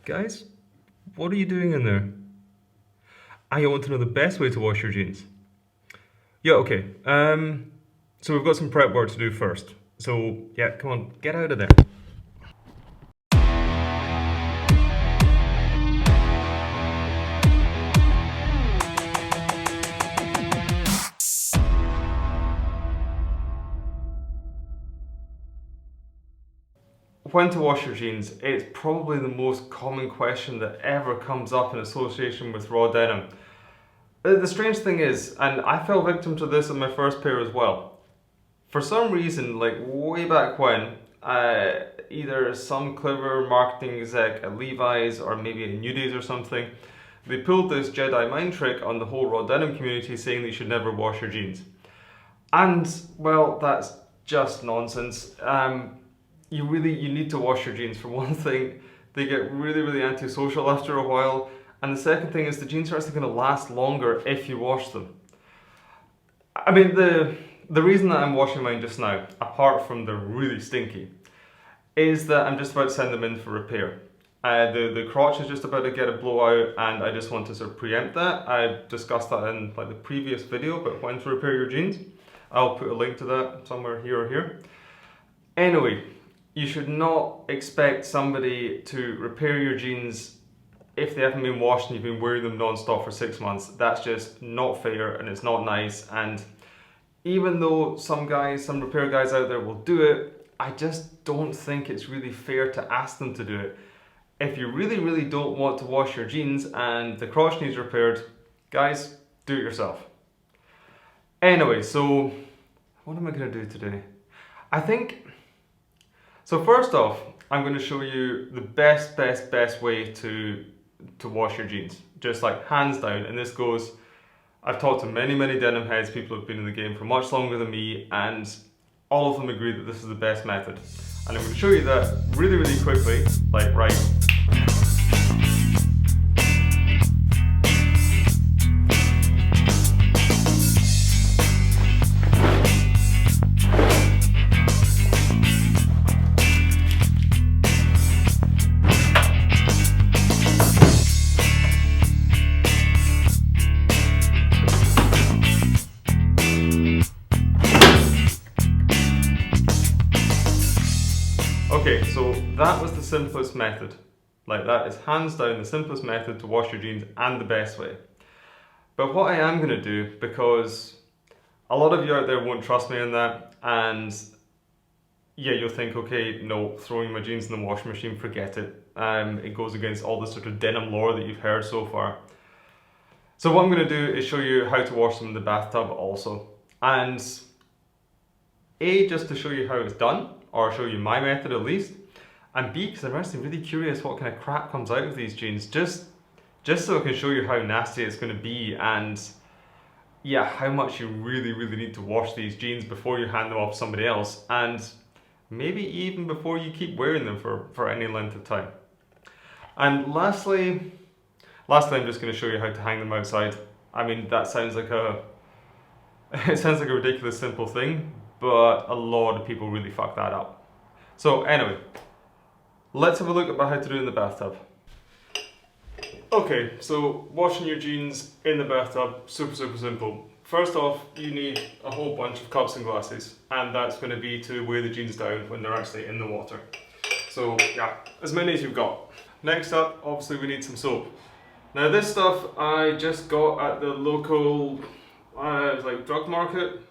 Guys, what are you doing in there? I want to know the best way to wash your jeans. Yeah, okay. So we've got some prep work to do first. So yeah, come on, get out of there. When to wash your jeans? It's probably the most common question that ever comes up in association with raw denim. The strange thing is, and I fell victim to this in my first pair as well. For some reason, like way back when, either some clever marketing exec at Levi's or maybe at Nudies or something, they pulled this Jedi mind trick on the whole raw denim community saying that you should never wash your jeans. And, well, that's just nonsense. You need to wash your jeans. For one thing, they get really antisocial after a while. And the second thing is the jeans are actually going to last longer if you wash them. I mean, the reason that I'm washing mine just now, apart from they're really stinky, is that I'm just about to send them in for repair. The crotch is just about to get a blowout, and I just want to sort of preempt that. I discussed that in like the previous video about when to repair your jeans. I'll put a link to that somewhere here or here. Anyway, you should not expect somebody to repair your jeans if they haven't been washed and you've been wearing them non-stop for 6 months. That's just not fair and it's not nice. And even though some repair guys out there will do it, I just don't think it's really fair to ask them to do it. If you really don't want to wash your jeans and the crotch needs repaired, guys, do it yourself. Anyway, so what am I going to do today? So first off, I'm going to show you the best way to wash your jeans. Just like hands down, and this goes, I've talked to many denim heads, people who've been in the game for much longer than me, and all of them agree that this is the best method. And I'm going to show you that really quickly, like right. Okay, so that was the simplest method. Like that is hands down the simplest method to wash your jeans and the best way. But what I am going to do, because a lot of you out there won't trust me in that, and yeah, you'll think, okay, no, throwing my jeans in the washing machine, forget it. It goes against all the sort of denim lore that you've heard so far. So what I'm going to do is show you how to wash them in the bathtub also. And A, just to show you how it's done, or show you my method at least, and B, because I'm actually really curious what kind of crap comes out of these jeans, just so I can show you how nasty it's going to be, and yeah, how much you really need to wash these jeans before you hand them off to somebody else, and maybe even before you keep wearing them for any length of time. And lastly, I'm just going to show you how to hang them outside. I mean, that sounds like it sounds like a ridiculous simple thing, but a lot of people really fuck that up. So anyway, let's have a look about how to do it in the bathtub. Okay, so washing your jeans in the bathtub, super simple. First off, you need a whole bunch of cups and glasses, and that's going to be to weigh the jeans down when they're actually in the water. So yeah, as many as you've got. Next up, obviously we need some soap. Now this stuff I just got at the local like drug market,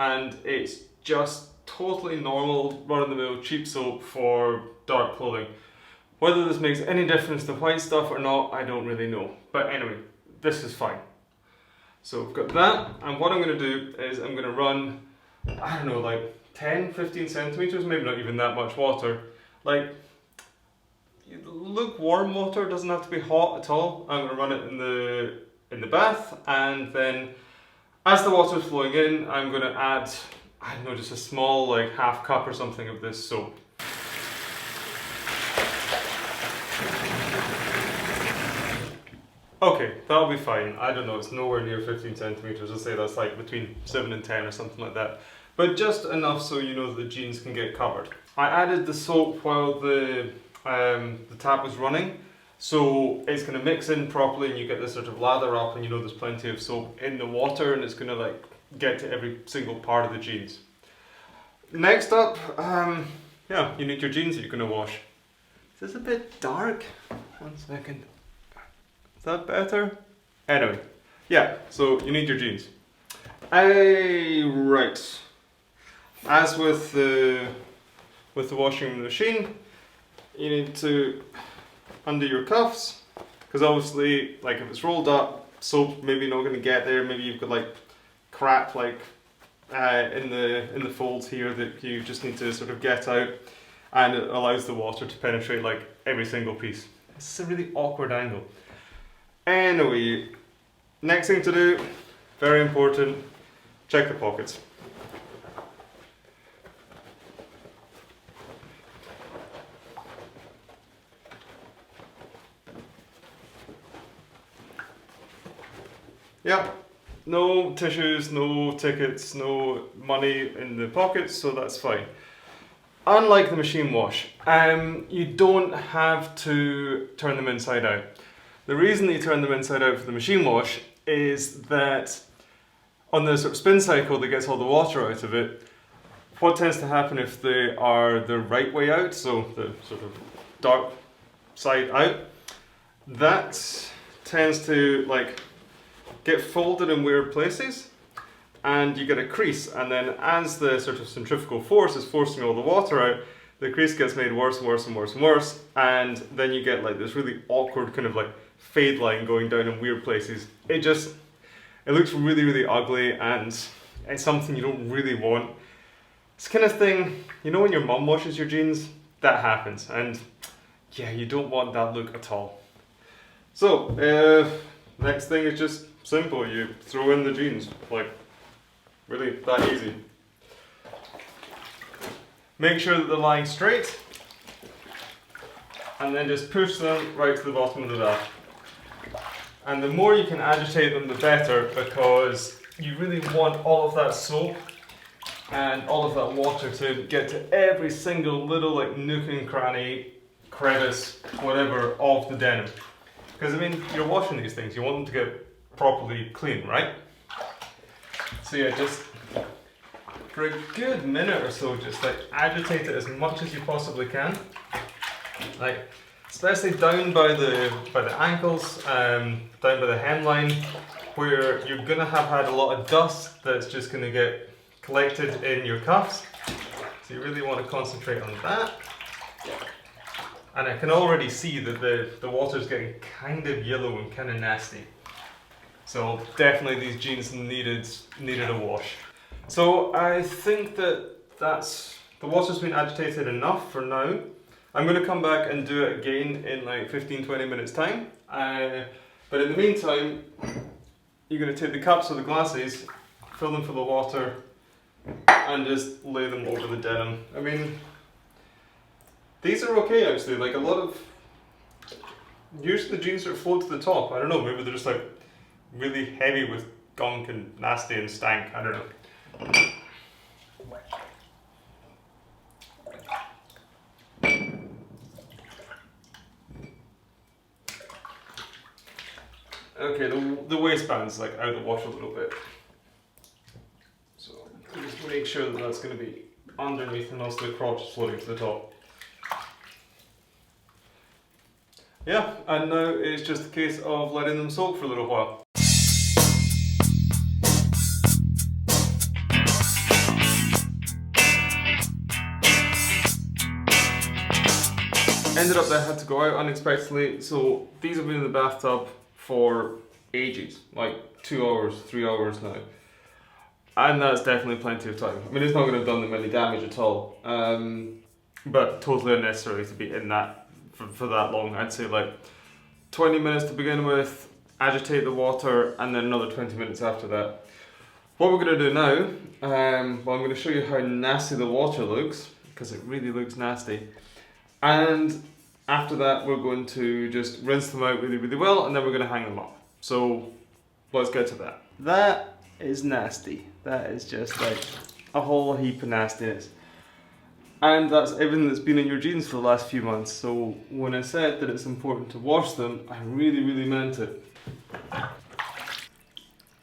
and it's just totally normal, run-of-the-mill cheap soap for dark clothing. Whether this makes any difference to white stuff or not, I don't really know. But anyway, this is fine. So I've got that, and what I'm going to do is I'm going to run, I don't know, like 10-15 centimeters, maybe not even that much water. Like lukewarm water, doesn't have to be hot at all. I'm going to run it in the bath, and then as the water's flowing in, I'm going to add, I don't know, just a small like half cup or something of this soap. Okay, that'll be fine. I don't know, it's nowhere near 15 centimeters. I'll say that's like between 7 and 10 or something like that. But just enough so you know that the jeans can get covered. I added the soap while the tap was running. So it's going to mix in properly and you get this sort of lather up and you know there's plenty of soap in the water and it's going to like get to every single part of the jeans. Next up, yeah, you need your jeans that you're going to wash. Is this a bit dark? 1 second. Is that better? Anyway, yeah, so you need your jeans. Right. As with the washing machine, you need to undo your cuffs, because obviously, like if it's rolled up, soap maybe not going to get there. Maybe you've got like crap like in the folds here that you just need to sort of get out, and it allows the water to penetrate like every single piece. It's a really awkward angle. Anyway, next thing to do, very important, check the pockets. Yeah, no tissues, no tickets, no money in the pockets, so that's fine. Unlike the machine wash, you don't have to turn them inside out. The reason that you turn them inside out for the machine wash is that on the sort of spin cycle that gets all the water out of it, what tends to happen if they are the right way out, so the sort of dark side out, that tends to like get folded in weird places and you get a crease, and then as the sort of centrifugal force is forcing all the water out, the crease gets made worse and worse and worse and worse, and then you get like this really awkward kind of like fade line going down in weird places. It looks really, really ugly and it's something you don't really want. It's kind of thing, you know when your mum washes your jeans? That happens, and yeah, you don't want that look at all. So, next thing is just simple, you throw in the jeans, like really that easy. Make sure that they're lying straight and then just push them right to the bottom of the bath. And the more you can agitate them the better, because you really want all of that soap and all of that water to get to every single little like nook and cranny, crevice, whatever of the denim. Because I mean, you're washing these things, you want them to get properly clean, right? So yeah, just for a good minute or so, just like agitate it as much as you possibly can. Like, especially down by the ankles, down by the hemline, where you're gonna have had a lot of dust that's just gonna get collected in your cuffs. So you really want to concentrate on that. And I can already see that the water's getting kind of yellow and kind of nasty. So definitely these jeans needed a wash. So I think that the water's been agitated enough for now. I'm going to come back and do it again in like 15-20 minutes time. But in the meantime, you're going to take the cups or the glasses, fill them full of water, and just lay them over the denim. I mean, these are okay actually. Like a lot of, usually the jeans sort of float to the top. I don't know, maybe they're just like really heavy with gunk and nasty and stank. I don't know. Okay, the waistband's like out of the wash a little bit. So just make sure that that's going to be underneath and also the crotch is floating to the top. Yeah, and now it's just a case of letting them soak for a little while. Ended up that I had to go out unexpectedly, so these have been in the bathtub for ages, like 2 hours, 3 hours now. And that's definitely plenty of time. I mean, it's not going to have done them any damage at all, but totally unnecessary to be in that for that long. I'd say like 20 minutes to begin with, agitate the water, and then another 20 minutes after that. What we're going to do now, well, I'm going to show you how nasty the water looks, because it really looks nasty. And after that, we're going to just rinse them out really, really well, and then we're going to hang them up. So let's get to that. That is nasty. That is just like a whole heap of nastiness. And that's everything that's been in your jeans for the last few months. So when I said that it's important to wash them, I really, really meant it.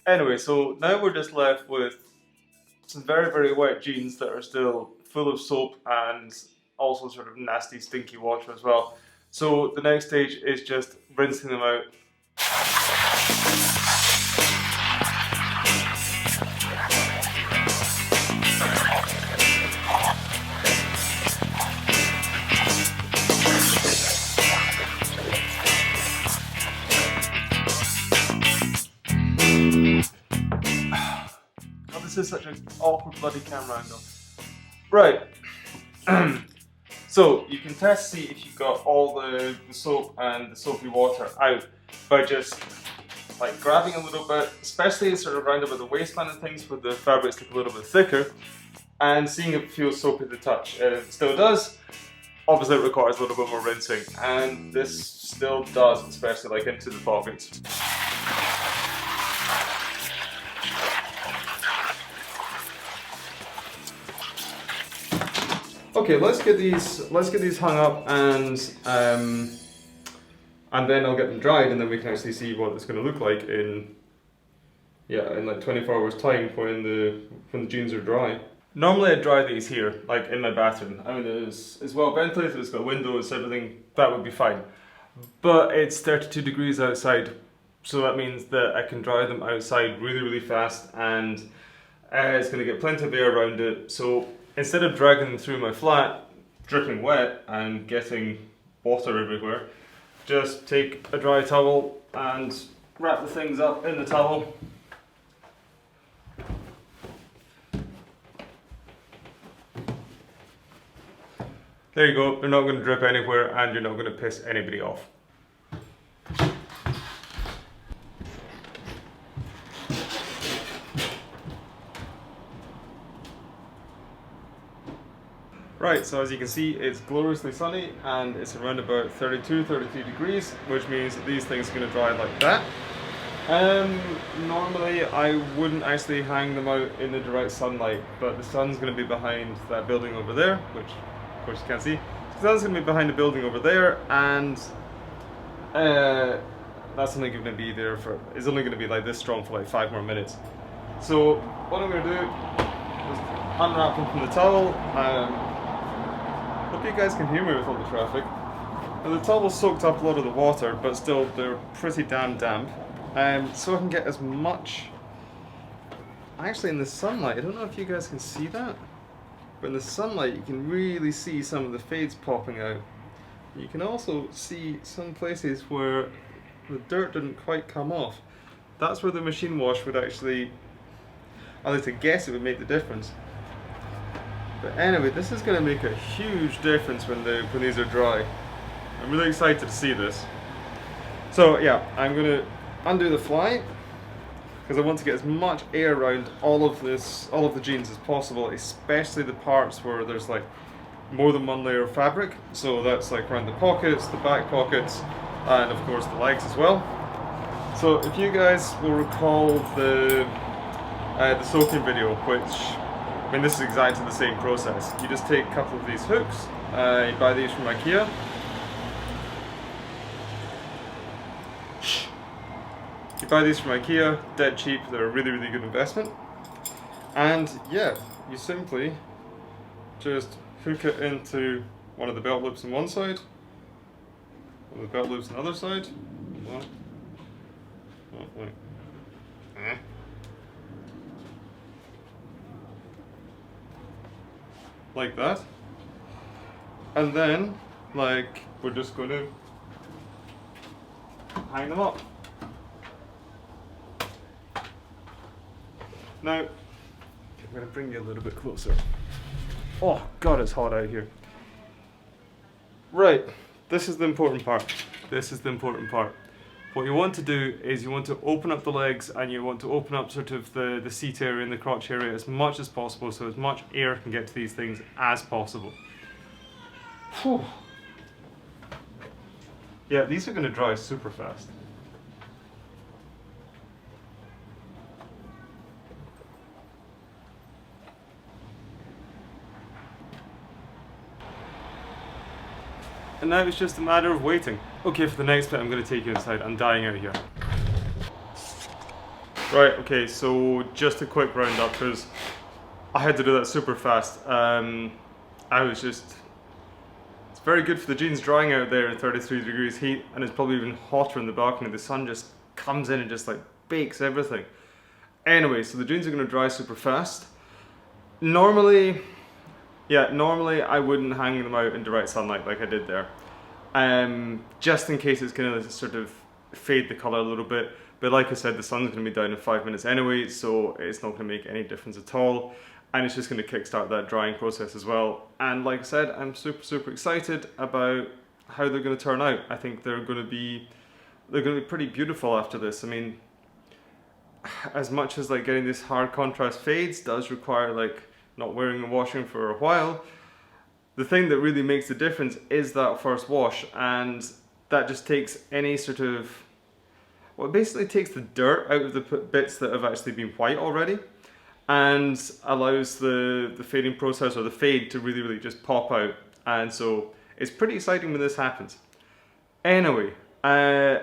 Anyway, so now we're just left with some very, very wet jeans that are still full of soap and also sort of nasty, stinky water as well. So the next stage is just rinsing them out. Oh, this is such an awkward bloody camera angle. Right. So you can test to see if you've got all the soap and the soapy water out by just like grabbing a little bit, especially sort of around about the waistband and things where the fabrics look a little bit thicker, and seeing if it feels soapy to touch. And if it still does, obviously it requires a little bit more rinsing, and this still does, especially like into the pockets. Okay, let's get these hung up, and then I'll get them dried, and then we can actually see what it's going to look like in like 24 hours time when the jeans are dry. Normally I dry these here, like in my bathroom. I mean, it's well ventilated, it's got windows, everything, that would be fine. But it's 32 degrees outside, so that means that I can dry them outside really, really fast, and it's going to get plenty of air around it. So instead of dragging them through my flat, dripping wet and getting water everywhere, just take a dry towel and wrap the things up in the towel. There you go, they're not going to drip anywhere and you're not going to piss anybody off. Right, so as you can see, it's gloriously sunny and it's around about 32-33 degrees, which means that these things are going to dry like that. Normally I wouldn't actually hang them out in the direct sunlight, but the sun's going to be behind that building over there, which of course you can't see. The sun's going to be behind the building over there, and that's only going to be there for, it's only going to be like this strong for like 5 more minutes. So what I'm going to do is unwrap them from the towel. Hope you guys can hear me with all the traffic. Now, the towel's soaked up a lot of the water, but still they're pretty damn damp. So I can get as much, actually in the sunlight, I don't know if you guys can see that, but in the sunlight you can really see some of the fades popping out. You can also see some places where the dirt didn't quite come off. That's where the machine wash would actually, I like to guess it would make the difference. But anyway, this is going to make a huge difference when these are dry. I'm really excited to see this. So yeah, I'm going to undo the fly because I want to get as much air around all of the jeans as possible, especially the parts where there's like more than one layer of fabric. So that's like around the pockets, the back pockets, and of course the legs as well. So if you guys will recall the soaking video, which, I mean, this is exactly the same process. You just take a couple of these hooks, you buy these from IKEA. You buy these from IKEA, dead cheap, they're a really, really good investment. And yeah, you simply just hook it into one of the belt loops on one side, one of the belt loops on the other side. Like that. And then, like, we're just going to hang them up. Now, I'm going to bring you a little bit closer. Oh god, it's hot out here. Right, this is the important part. This is the important part. What you want to do is you want to open up the legs, and you want to open up sort of the seat area and the crotch area as much as possible, so as much air can get to these things as possible. Whew. Yeah, these are going to dry super fast. and now it's just a matter of waiting. Okay, for the next bit I'm going to take you inside. I'm dying out here. Right, okay, so just a quick roundup because I had to do that super fast. It's very good for the jeans drying out there at 33 degrees heat, and it's probably even hotter in the balcony. The sun just comes in and just like bakes everything. Anyway, so the jeans are going to dry super fast. Normally I wouldn't hang them out in direct sunlight like I did there. Just in case it's going to sort of fade the colour a little bit. But like I said, the sun's going to be down in 5 minutes anyway, so it's not going to make any difference at all. And it's just going to kickstart that drying process as well. And like I said, I'm super excited about how they're going to turn out. I think they're going to be pretty beautiful after this. I mean, as much as like getting this hard contrast fades does require like not wearing and washing for a while, the thing that really makes the difference is that first wash, and that just takes any sort of, well, it basically takes the dirt out of the bits that have actually been white already, and allows the fading process, or the fade, to really just pop out. And so it's pretty exciting when this happens. Anyway, I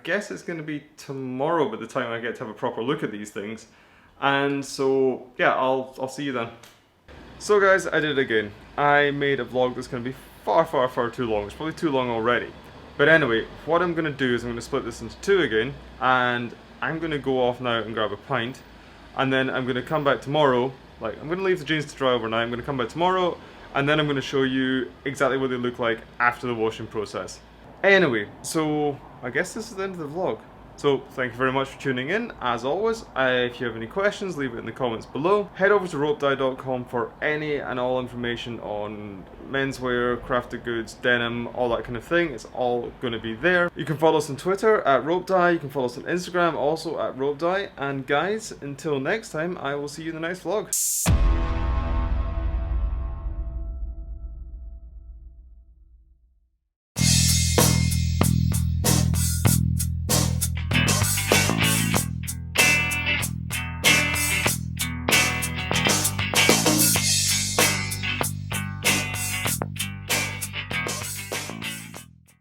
guess it's going to be tomorrow by the time I get to have a proper look at these things. And so yeah, I'll see you then. So guys, I did it again. I made a vlog that's going to be far too long. It's probably too long already. But anyway, what I'm going to do is I'm going to split this into two again, and I'm going to go off now and grab a pint, and then I'm going to come back tomorrow. Like, I'm going to leave the jeans to dry overnight. I'm going to come back tomorrow, and then I'm going to show you exactly what they look like after the washing process. Anyway, so I guess this is the end of the vlog. So thank you very much for tuning in. As always, if you have any questions, leave it in the comments below. Head over to ropedye.com for any and all information on menswear, crafted goods, denim, all that kind of thing. It's all going to be there. You can follow us on Twitter at ropedye. You can follow us on Instagram also at ropedye. And guys, until next time, I will see you in the next vlog.